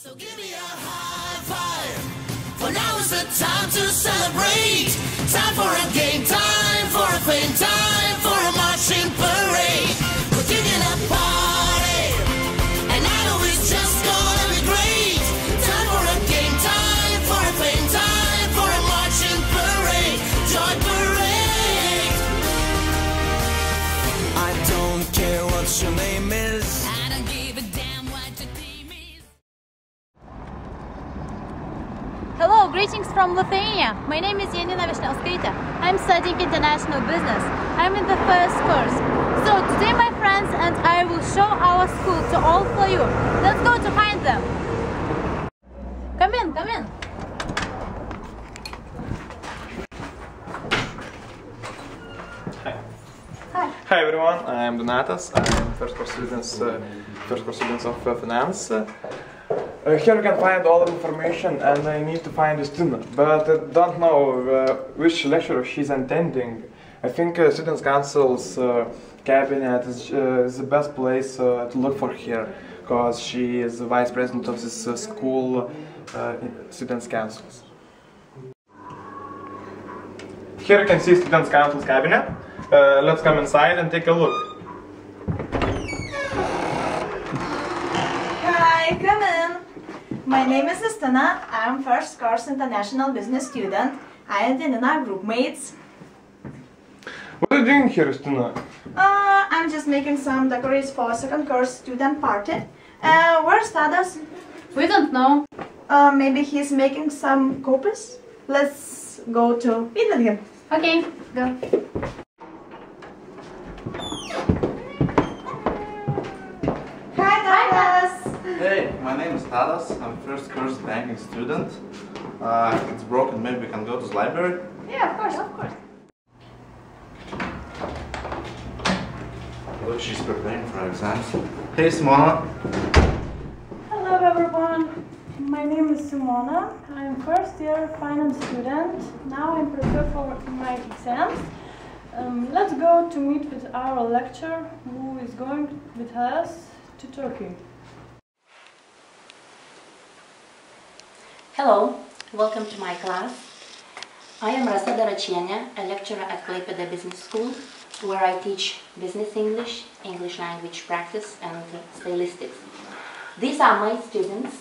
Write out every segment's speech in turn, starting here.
So give me a high five, for now is the time to celebrate. Time for a game, time for a fame, time for a marching parade. We're kicking a party, and I know it's just gonna be great. Time for a game, time for a fame, time for a marching parade. Joy parade. I don't care what your name is. I don't give a damn what your team is. Hello, greetings from Lithuania. My name is Janina Vishnelskaitė. I'm studying international business. I'm in the first course. So today my friends and I will show our school to all for you. Let's go to find them. Come in, come in. Hi. Hi everyone, I'm Donatas. I'm first course students of finance. Here you can find all the information, and I need to find a student, but I don't know which lecturer she's attending. I think Students' Council's cabinet is the best place to look for here, because she is the vice president of this school Students' Councils. Here you can see Students' Council's cabinet. Let's come inside and take a look. Hi, come in. My name is Justina. I'm first course international business student. I and Janina group mates. What are you doing here, Justina? I'm just making some decorations for second course student party. Where's Tadas? We don't know. Maybe he's making some copies. Let's go to meet with him. Okay, go. Hi, Tadas. Hey, my name is Tadas. I'm first course banking student. It's broken, maybe we can go to the library. Yeah, of course, of course. Look, she's preparing for exams. Hey, Simona. Hello everyone, my name is Simona. I'm first year finance student. Now I'm prepared for my exams. Let's go to meet with our lecturer who is going with us to Turkey. Hello, welcome to my class. I am Rasa Darachienė, a lecturer at Klaipėda Business School, where I teach business English, English language practice and stylistics. These are my students,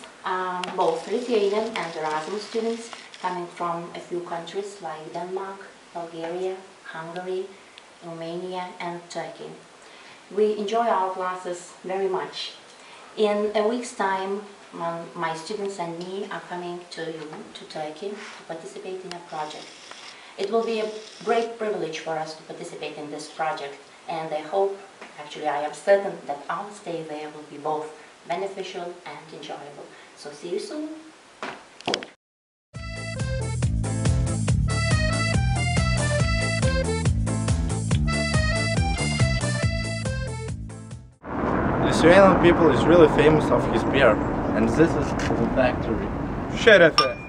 both Lithuanian and Erasmus students, coming from a few countries like Denmark, Bulgaria, Hungary, Romania and Turkey. We enjoy our classes very much. In a week's time, my students and me are coming to Turkey to participate in a project. It will be a great privilege for us to participate in this project, and I hope, actually I am certain, that our stay there will be both beneficial and enjoyable. So see you soon! Lithuanian people is really famous of his beer, and this is the factory. Šerefe.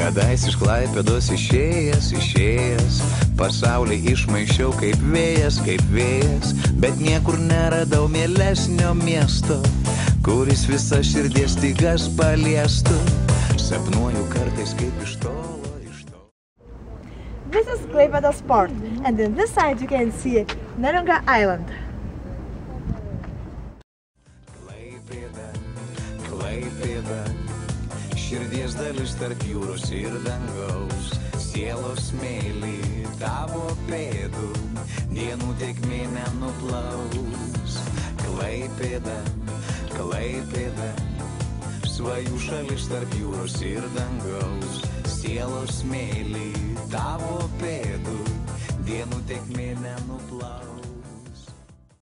Kadais iš Klaipėdos išėjęs, pasaulį išmaišiau kaip vėjas, bet niekur neradau mielesnio miesto, kuris visas širdies stygas paliestų, sapnuoju kartais kaip iš tolo. This is Klaipėdos port, and in this side you can see Neringa Island. Klaipėda, širdies dalis tarp jūros ir dangaus, sielos smėlį tavo pėdų, dienų tėkmė nenuplaus. Klaipėda, svajų šalis tarp jūros ir dangaus, sielos smėlį tavo pėdų, dienų tėkmė nenuplaus.